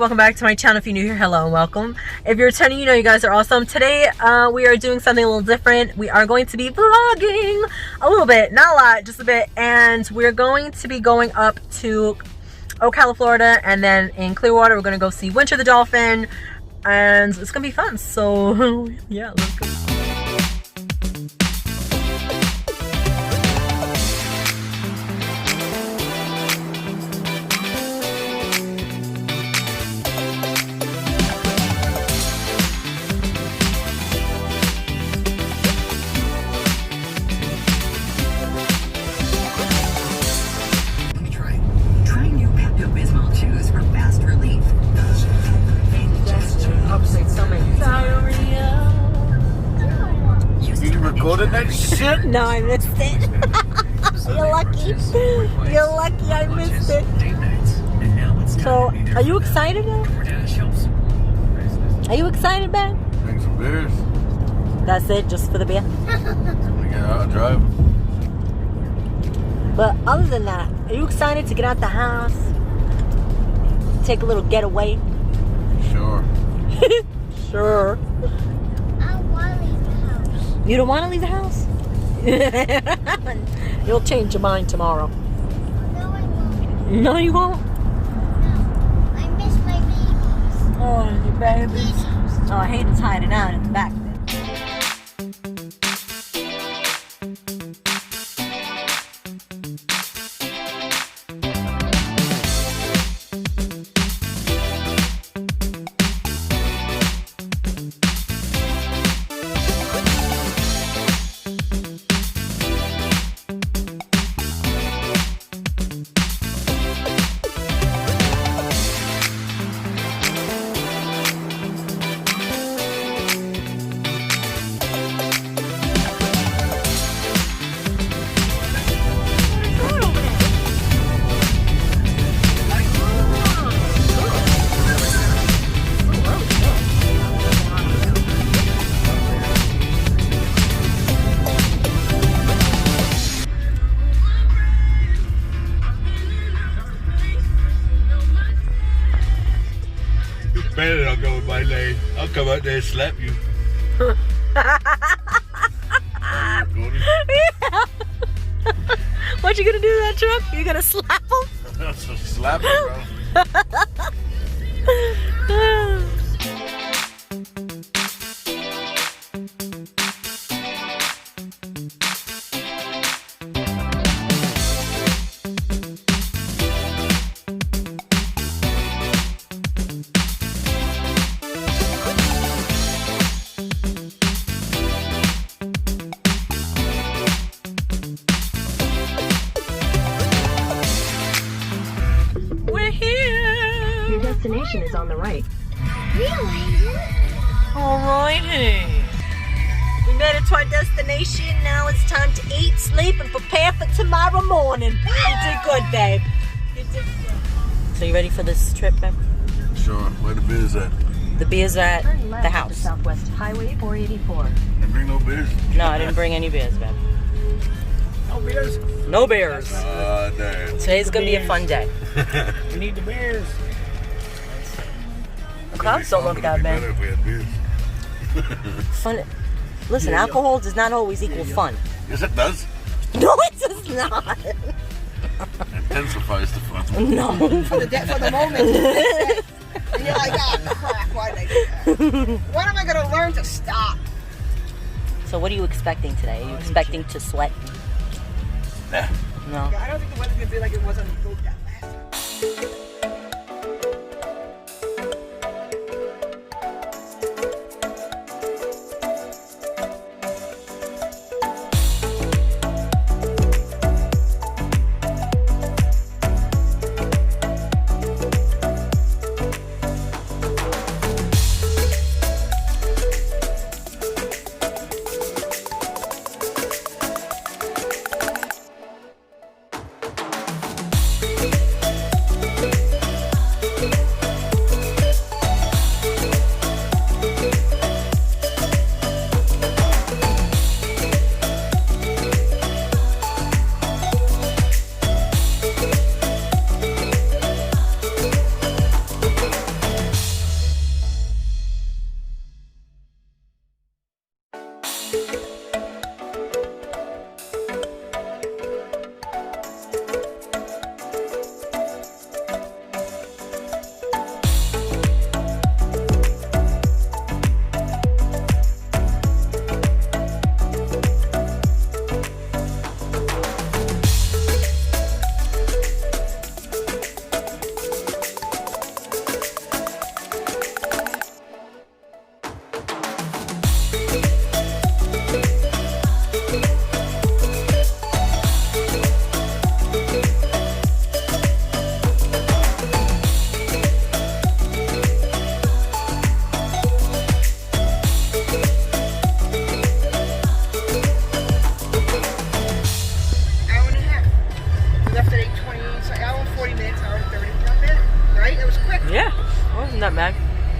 welcome back to my channel. If you're new here, hello and welcome. If you're returning, you know you guys are awesome. Today we are doing something a little different. We are going to be vlogging a little bit, not a lot, just a bit, and we're going to be going up to Ocala, Florida, and then in Clearwater we're going to go see Winter the Dolphin, and it's gonna be fun. So yeah, let's go. That shit? No, I missed it. You're lucky. You're lucky I missed it. So, are you excited now? Are you excited, man? Drink some beers. That's it, just for the beer? We get out and drive. But other than that, are you excited to get out the house? Take a little getaway? Sure. Sure. You don't want to leave the house? You'll change your mind tomorrow. No, I won't. No, you won't? No. I miss my babies. Oh, your babies. Oh, I hate it's hiding out in the back. Better I'll go with my lane. I'll come out there and slap you. What you gonna do to that truck? You gonna slap him? Slap him, bro. Your destination is on the right. Really? Alrighty. We made it to our destination. Now it's time to eat, sleep, and prepare for tomorrow morning. You did good, babe. You did good. So you ready for this trip, babe? Sure. Where the beers at? The beers are at Turn left the to house. Southwest Highway 484. Didn't bring no beers? No, I didn't bring any beers, babe. No beers? No beers. Damn. Today's gonna be a fun day. We need the beers. The clouds don't look that bad. Better if we had beers. Fun. Listen, alcohol does not always equal fun. Yes, it does. No, it does not. Intensifies the fun. No. For the moment. And you're like, oh crap, why did I do that? When am I going to learn to stop? So what are you expecting today? Are you expecting to sweat? Nah. No. I don't think the weather's going to be like it was on the boat that last time.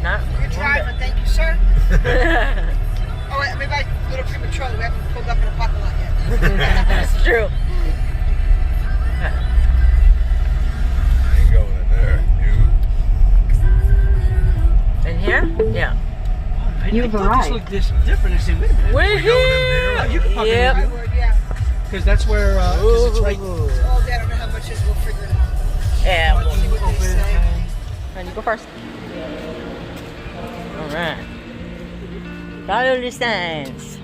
Not You're driving, thank you, sir. Oh, wait, maybe I'm a little premature. We haven't pulled up in a parking lot yet. That's true. I ain't going in there. In here? Yeah. You've This arrived. looked different. I said, wait a minute. We're here. You can park in Yep. I would, yeah. Because that's where, because it's right. Oh, I don't know how much it is. We'll figure it out. Yeah. Let's see what they say. And you go first. All right. Follow the signs.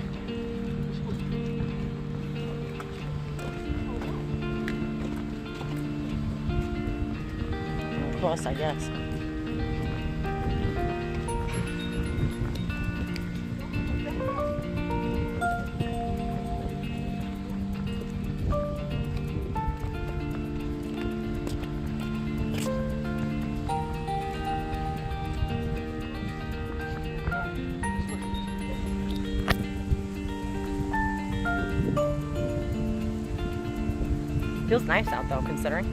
Close, I guess. Feels nice out though, considering.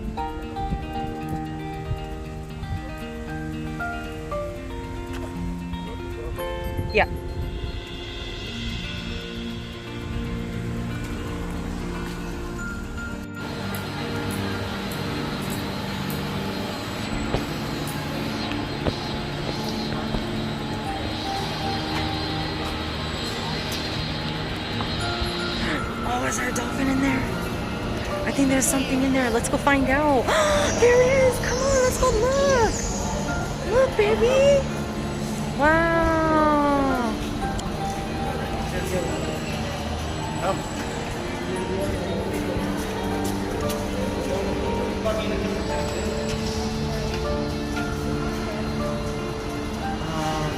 Yeah. Oh, is there a dolphin in there? I think there's something in there. Let's go find out. There is. Come on, let's go look. Look, baby. Wow. Oh,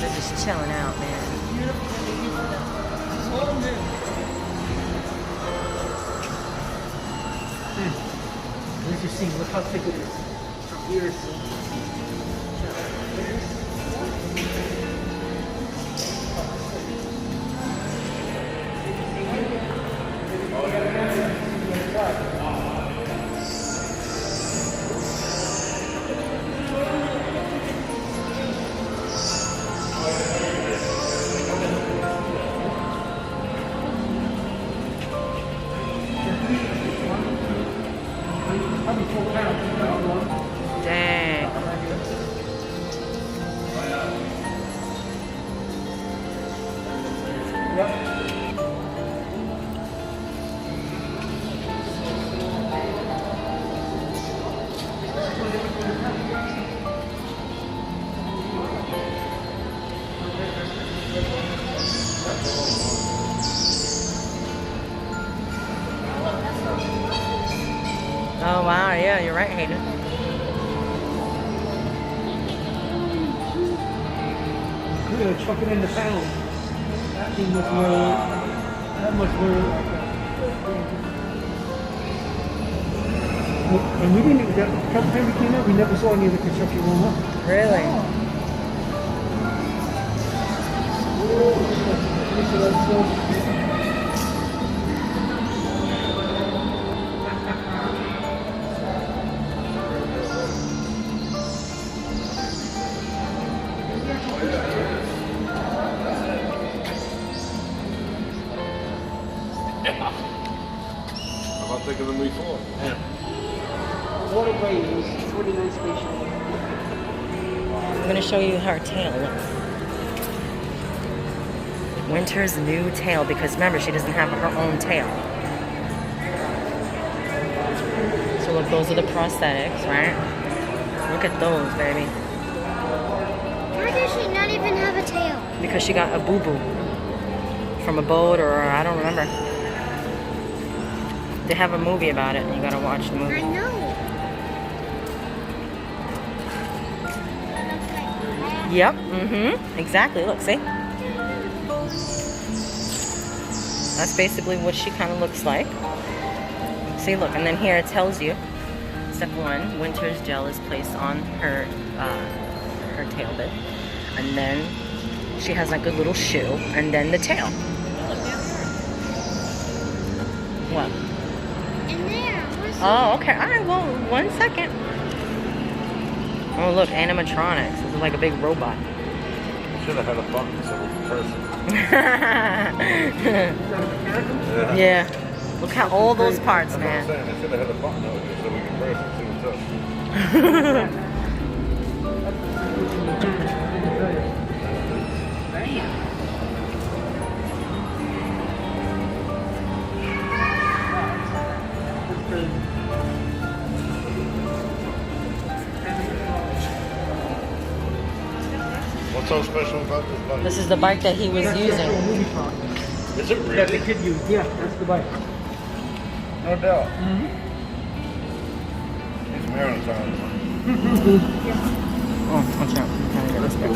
they're just chilling out, man. Let's just see. Look how thick it is. From here, it's Dang. Oh wow, yeah, you're right, Hayden. We're gonna chuck it in the pound. That thing must weigh. That must weigh. And we didn't even. A couple times we came out, we never saw any of the construction going up. Really? How about taking them before? Waterway is 49 station. I'm gonna show you her tail. Look. Winter's new tail, because remember, she doesn't have her own tail. So look, those are the prosthetics, right? Look at those, baby. Why does she not even have a tail? Because she got a boo-boo from a boat, or I don't remember. They have a movie about it, and you gotta watch the I movie. know. Yep, mm-hmm, exactly, look, see? That's basically what she kind of looks like. See, look, and then here it tells you, step 1, Winter's gel is placed on her her tail bit. And then she has like a little shoe, and then the tail. What? In there. What's Oh, okay, all right, well, 1 second. Oh, look, animatronics. This is like a big robot. Should have had a button so we could press it. Yeah. Look at all those parts, That's what I'm man. saying. They should have had a button over there so we could press it and see what's up. What's so special about this bike? This is the bike that he was using. Is it That the really? kid used. Yeah, that's the bike. No doubt. It's marathon. Oh, watch out. I'm trying to get this back.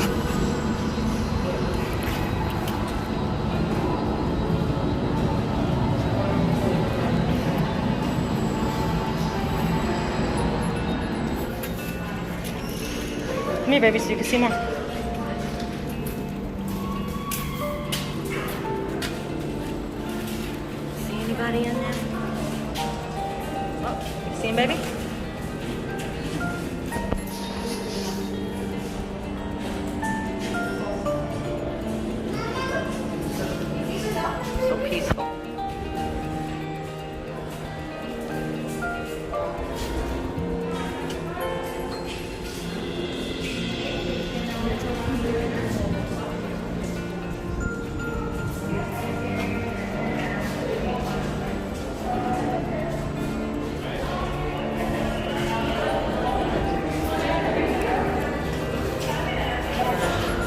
Come here, baby, so you can see more. See anybody in there? Oh, you see him, baby? So peaceful.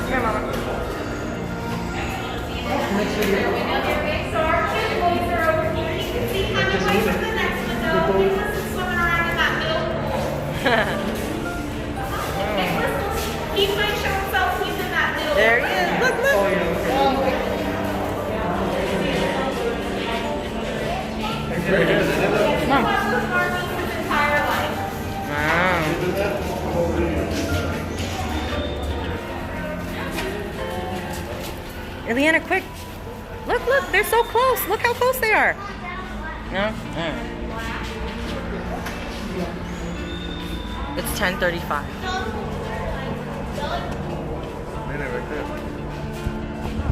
Here, Mama. There he is. Look, look. Mom. Wow. Ileana, quick. Look, look. They're so close. Look how close they are. No? It's 10:35.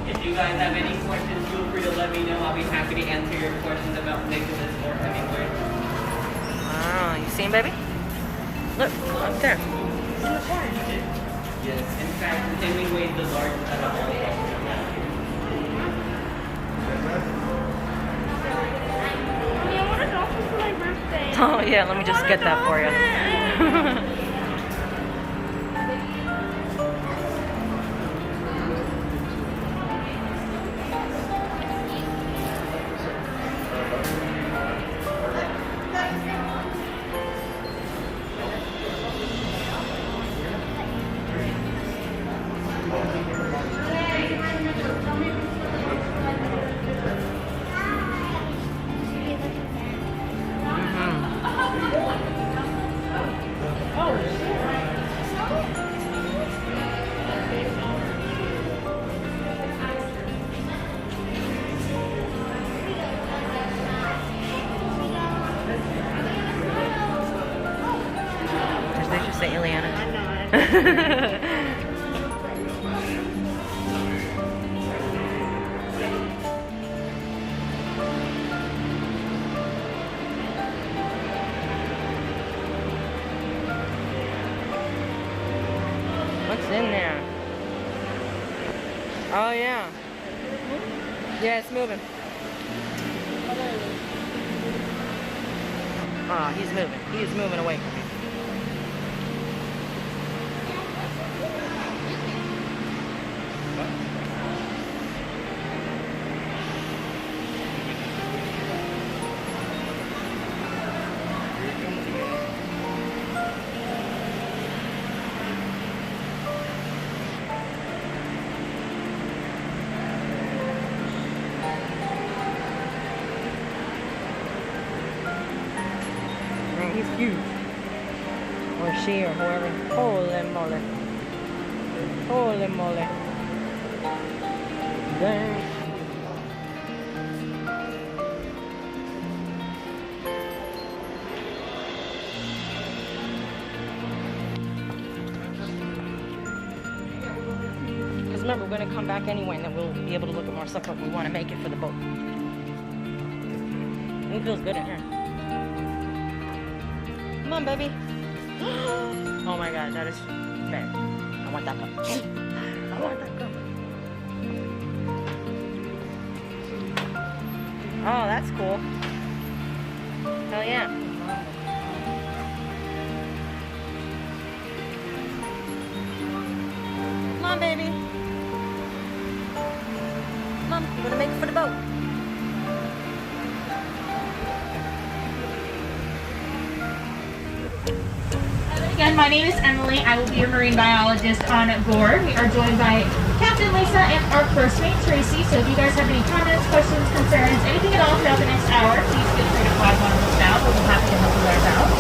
If you guys have any questions, feel free to let me know. I'll be happy to answer your questions about Nicholas or Hemingway. Wow, you see him, baby? Look, up there. Yes, in fact, Hemingway is the largest out of all of them. Oh yeah, let me just get that for you. They should say Ileana. What's in there? Oh yeah. Yeah, it's moving. Oh, he's moving. He's moving away from me. He's huge. Or she or whoever. Holy moly. Holy moly. Dang. Because remember, we're gonna come back anyway, and then we'll be able to look at more stuff, but we want to make it for the boat. It feels good in here. Come on, baby. Oh my god, that is... Man, I want that cup. I want that cup. Oh, that's cool. Hell yeah. Come on, baby. Come on, we're gonna make it for the boat. Again, my name is Emily. I will be your marine biologist on board. We are joined by Captain Lisa and our first mate, Tracy. So if you guys have any comments, questions, concerns, anything at all throughout the next hour, please feel free to flag one of us down. We'll be happy to help you guys out.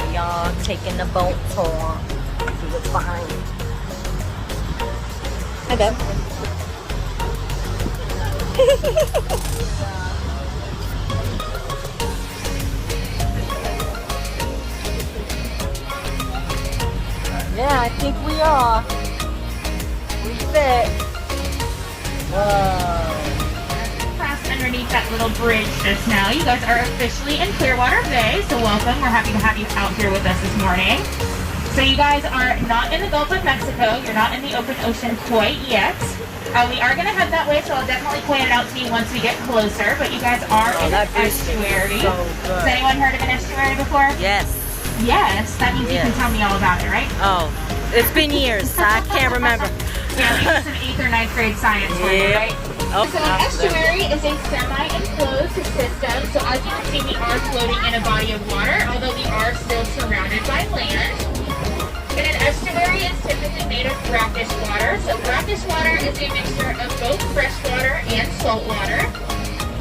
We are taking the boat tour to the fine. Hi, Deb. Yeah, I think we are. We fit. Whoa. Crossed underneath that little bridge just now. You guys are officially in Clearwater Bay, so welcome. We're happy to have you out here with us this morning. So you guys are not in the Gulf of Mexico. You're not in the open ocean quite yet. We are going to head that way, so I'll definitely point it out to you once we get closer. But you guys are in an estuary. So good. Has anyone heard of an estuary before? Yes. Yes. That means you can tell me all about it, right? Oh, it's been years. I can't remember. Yeah, we did some 8th or 9th grade science for you, right? Oh, So an estuary is a semi-enclosed system. So as you can see, we are floating in a body of water, although we are still surrounded by land. And an estuary is typically made of brackish water. So brackish water is a mixture of both fresh water and salt water.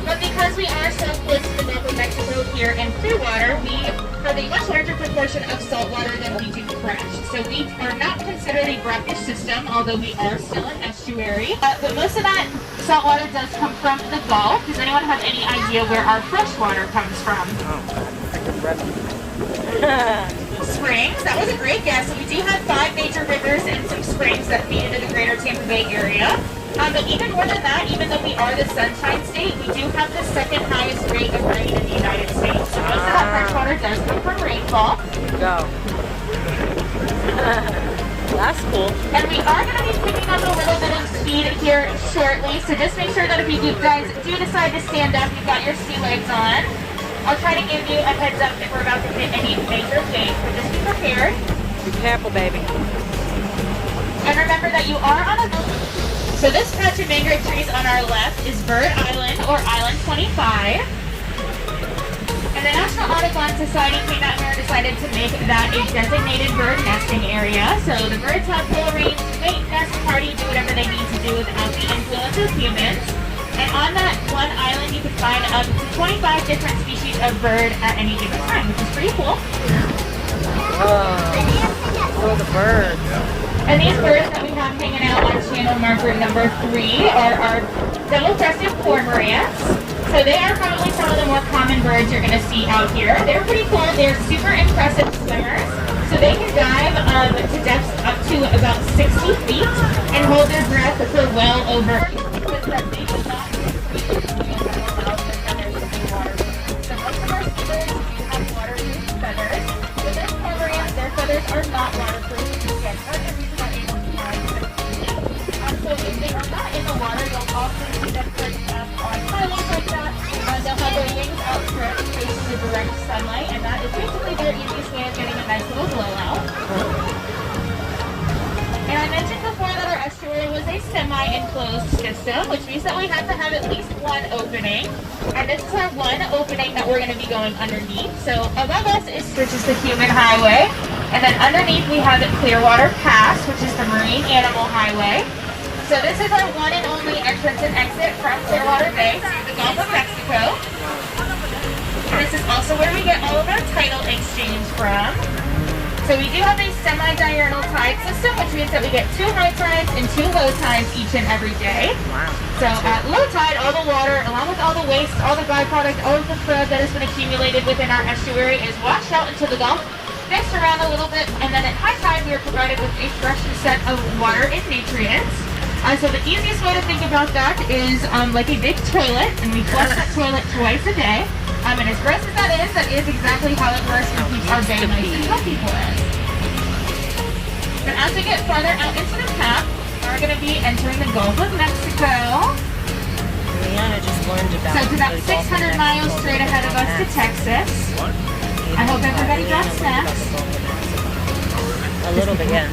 But because we are so close to the Gulf of Mexico here in Clearwater, we have a much larger proportion of salt water than we do fresh. So we are not considered a brackish system, although we are still an estuary. But most of that salt water does come from the Gulf. Does anyone have any idea where our fresh water comes from? Springs. That was a great guess. So we do have 5 major rivers and some springs that feed into the greater Tampa Bay area. But even more than that, even though we are the Sunshine State, we do have the 2nd highest rate of rain in the United States. So most of that fresh water does come from rainfall. Go. That's cool. And we are going to be picking up a little bit of speed here shortly. So just make sure that if you guys do decide to stand up, you've got your sea legs on. I'll try to give you a heads up if we're about to hit any major waves, but just be prepared. Be careful, baby. And remember that you are on a... So this patch of mangrove trees on our left is Bird Island, or Island 25. And the National Audubon Society came out here and decided to make that a designated bird nesting area. So the birds have full range, mate, nest, party, do whatever they need to do without the influence of humans. And on that one island, you can find up to 25 different species of bird at any given time, which is pretty cool. Oh, the birds. And these birds that we have hanging out on channel marker number 3 are our double-crested cormorants. So they are probably some of the more common birds you're going to see out here. They're pretty cool. They're super impressive swimmers. So they can dive to depths up to about 60 feet and hold their breath for well over... They do not allow their feathers to be waterproof. So most of our seabirds do have waterproof feathers. But this cormorant, their feathers are not waterproof. Again, part of the reason they're able to dive 60 feet. So if they are not in the water, you'll often see them perched up on pilings like that. They'll have their wings outstretched facing the direct sunlight, and that is basically their easiest way of getting a nice little blowout. And I mentioned before that our estuary was a semi-enclosed system, which means that we have to have at least one opening. And this is our one opening that we're going to be going underneath. So above us which is the Human Highway. And then underneath we have the Clearwater Pass, which is the Marine Animal Highway. So this is our one and only entrance and exit from Clearwater Bay to the Gulf of Mexico. And as This is also where we get all of our title exchange from. So we do have a semi-diurnal tide system, which means that we get 2 high tides and 2 low tides each and every day. Wow. So at low tide, all the water, along with all the waste, all the byproduct, all of the crud that has been accumulated within our estuary is washed out into the Gulf, mixed around a little bit, and then at high tide we are provided with a fresh set of water and nutrients. So the easiest way to think about that is like a big toilet, and we flush that toilet twice a day. And as gross as that is exactly how it works to keep our bay nice and healthy for us. But as we get farther out into the path, we're going to be entering the Gulf of Mexico. Leanna just learned about So it's about the Gulf of 600 miles Mexico straight ahead of us to Texas. I hope everybody got snacks. A little bit, yeah.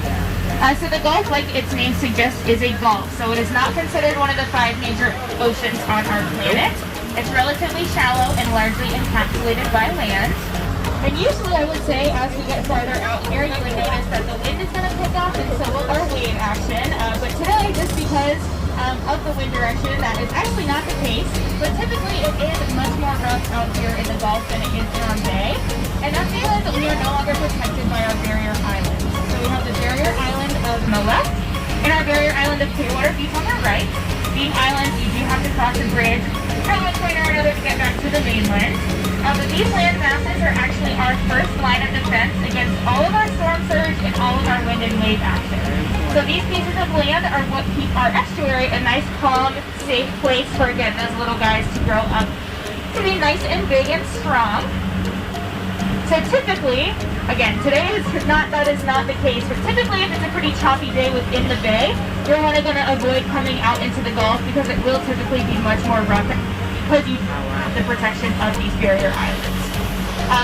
So the Gulf, like its name suggests, is a gulf. So it is not considered one of the 5 major oceans on our planet. It's relatively shallow and largely encapsulated by land. And usually I would say as we get farther out here, you would notice that the wind is going to pick up and so will our wave action. But today, just because of the wind direction, that is actually not the case. But typically it is much more rough out here in the Gulf than it is in our bay. And that's because we are no longer protected by our barrier islands. So we have the barrier island of the left and our barrier island of Clearwater Beach on the right. Being islands, you do have to cross a bridge at one point or another to get back to the mainland. But these land masses are actually our first line of defense against all of our storm surge and all of our wind and wave action. So these pieces of land are what keep our estuary a nice, calm, safe place for, again, those little guys to grow up to be nice and big and strong. So typically, again, today that is not the case, but typically if it's a pretty choppy day within the bay, you're only going to avoid coming out into the Gulf because it will typically be much more rough because you have the protection of these barrier islands.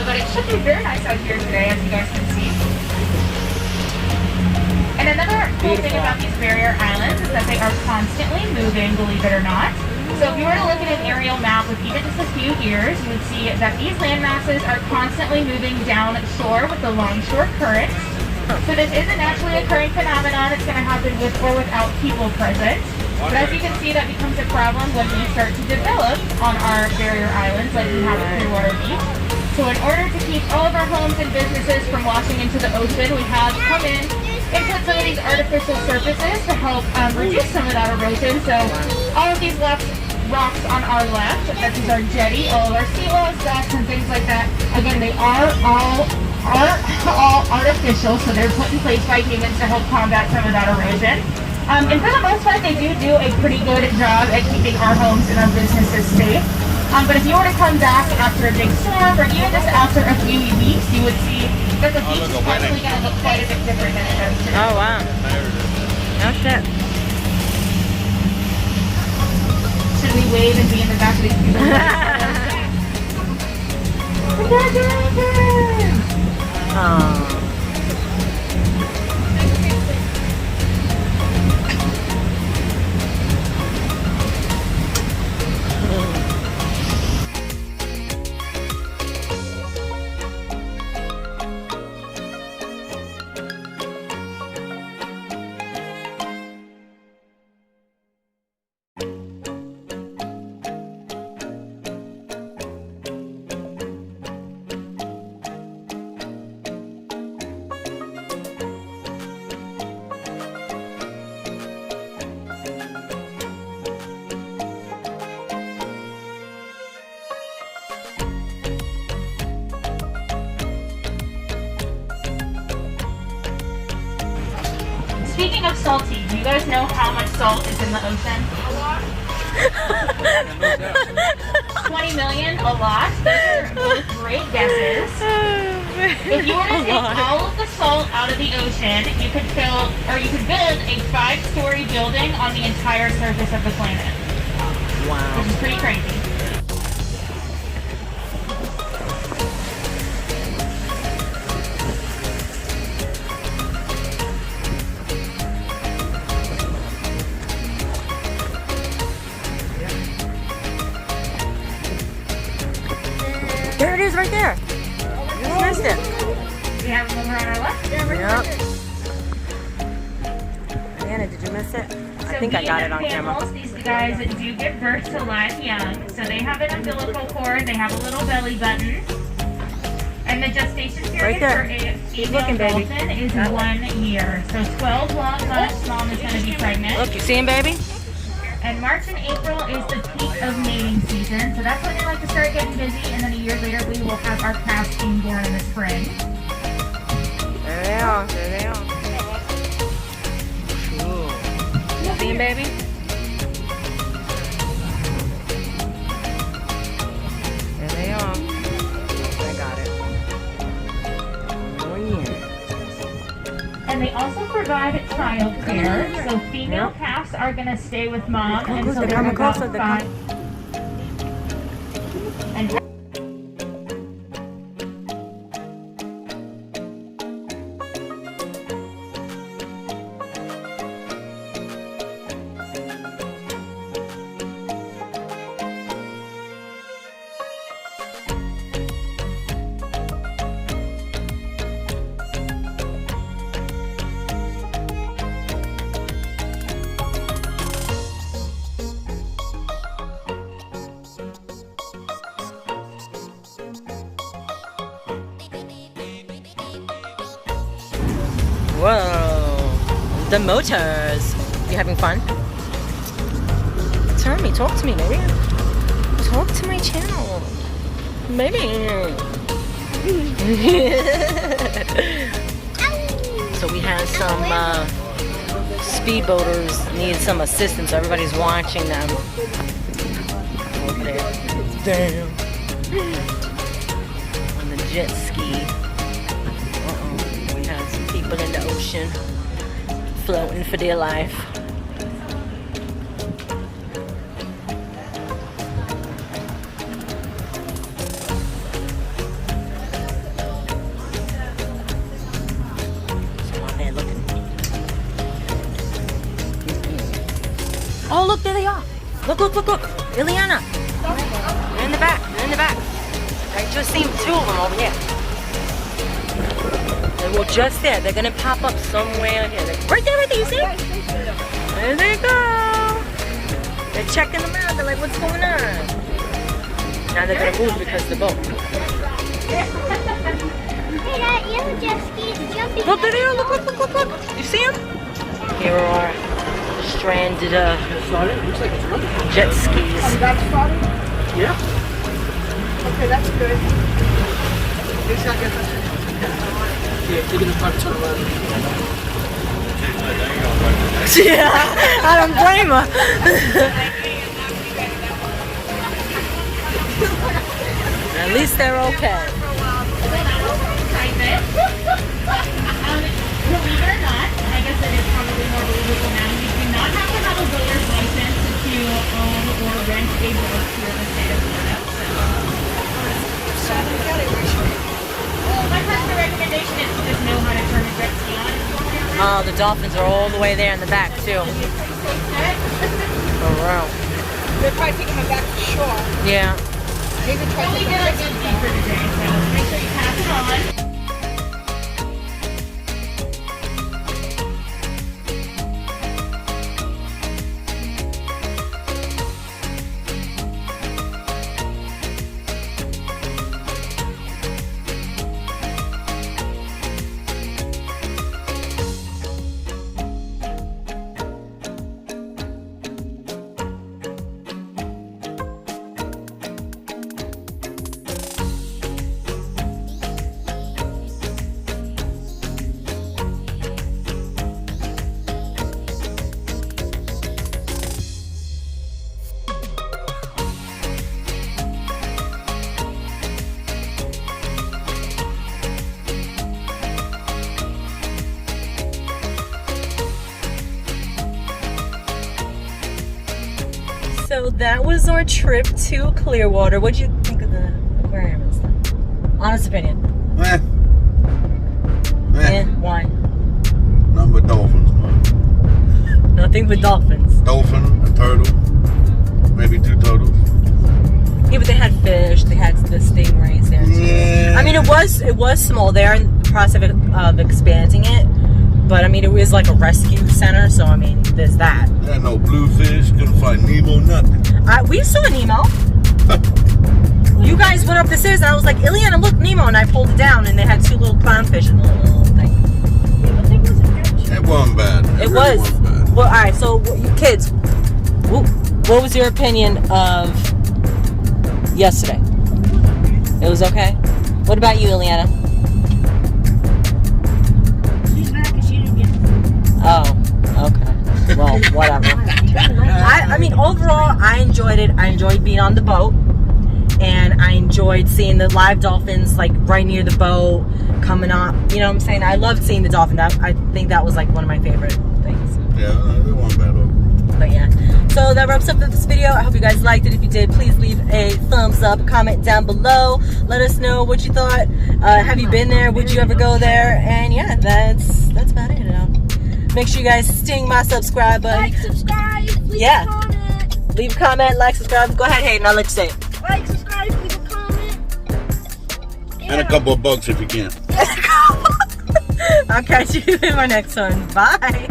But it should be very nice out here today, as you guys can see. And another cool thing about these barrier islands is that they are constantly moving, believe it or not. So if you were to look at an aerial map with even just a few years, you would see that these land masses are constantly moving down shore with the longshore currents. So this is a naturally occurring phenomenon. It's going to happen with or without people present. But as you can see, that becomes a problem when we start to develop on our barrier islands like we have at Clearwater Beach. So in order to keep all of our homes and businesses from washing into the ocean, we have come in and put some of these artificial surfaces to help reduce some of that erosion. So all of these rocks on our left, this is our jetty, all of our seawalls, docks, and things like that. Again, they are all artificial, so they're put in place by humans to help combat some of that erosion. And for the most part, they do a pretty good job at keeping our homes and our businesses safe. But if you were to come back after a big storm, or even just after a few weeks, you would see that the beach is probably going to look quite a bit different than it does today. Oh, wow. Oh, shit. Should we wave and be in the back of these people? Oh. Speaking of salty, do you guys know how much salt is in the ocean? A lot. 20 million? A lot. Those are both great guesses. If you were to take all of the salt out of the ocean, you could build a 5-story building on the entire surface of the planet. Wow. Which is pretty crazy. There it is right there. You just missed it. We have them over on our left. Yep. Anna, did you miss it? I think I got it on camera. These guys do give birth to live young. So they have an umbilical cord, they have a little belly button. And the gestation period there. for a female looking, baby. dolphin is 1 year. So 12 long months, mom is going to be pregnant. Look, you see him, baby? And March and April is the peak of mating season. So that's when they like to start getting busy. And then a year later, we will have our calves being born in the spring. There they are. There they are. Cool. You see him, baby? There they are. I got it. Oh, yeah. And they also provide child care. So female calves are going to stay with mom until they're they're coming about closer, they're 5. And Whoa. The motors. You having fun? Tell me, talk to me, baby. Talk to my channel. Baby. So we had some speedboaters need some assistance. Everybody's watching them. Over there. Damn. On the jet ski. We had some people in the ocean floating for dear life. Oh, look, there they are. Look, look, look, look. Ileana. They're in the back. They're in the back. I just seen 2 of them over here. They were just there. They're going to pop up somewhere here. Right there, you see? There they go. They're checking them out. They're like, what's going on? Now they're going to move because of the boat. Hey, that yellow jet ski is jumping. Look, there they are. Look, look, look, look, look. You see them? Here are stranded jet skis. Yeah. Okay, that's good. Yeah, I don't blame her. At least they're okay. Believe it or not, I guess it is probably more believable now, you do not have to have a builder's license to own or rent a boat here in the state of Florida. My personal recommendation is to just know how to turn a jet ski on. Oh, the dolphins are all the way there in the back too. Oh, wow. They're probably taking them back to shore. Yeah. Maybe try to We take did a a good deed for today, so make sure you pass it on. So that was our trip to Clearwater. What'd you think of the aquarium and stuff? Honest opinion. Why? Nothing but dolphins, man. Nothing but dolphins. Dolphin, a turtle, maybe 2 turtles. Yeah, but they had fish. They had the stingrays there too. Yeah. I mean, it was small. They're in the process of expanding it, but I mean, it was like a rescue center, so I mean, there's that. Yeah, no bluefish, couldn't find Nemo, nothing. We saw Nemo. You guys went up the stairs, and I was like, Ileana, look, Nemo, and I pulled it down, and they had 2 little clownfish in the little thing. It wasn't bad. It really was. wasn't bad. Well, all right. So, you kids, what was your opinion of yesterday? It was okay. What about you, Ileana? She's mad because she didn't get it. Oh, okay. Well, whatever. I mean, overall, I enjoyed it. I enjoyed being on the boat, and I enjoyed seeing the live dolphins like right near the boat coming up. You know what I'm saying? I loved seeing the dolphin. I think that was like one of my favorite things. Yeah, it wasn't bad overall. But yeah, so that wraps up this video. I hope you guys liked it. If you did, please leave a thumbs up, comment down below. Let us know what you thought. Have you been there? Would you ever go there? And yeah, that's about it. Make sure you guys sting my subscribe button. Like, subscribe, leave Yeah. a comment. Leave a comment, like, subscribe. Go ahead, Hayden. I'll let you say it. Like, subscribe, leave a comment. And a couple of bucks if you can. I'll catch you in my next one. Bye.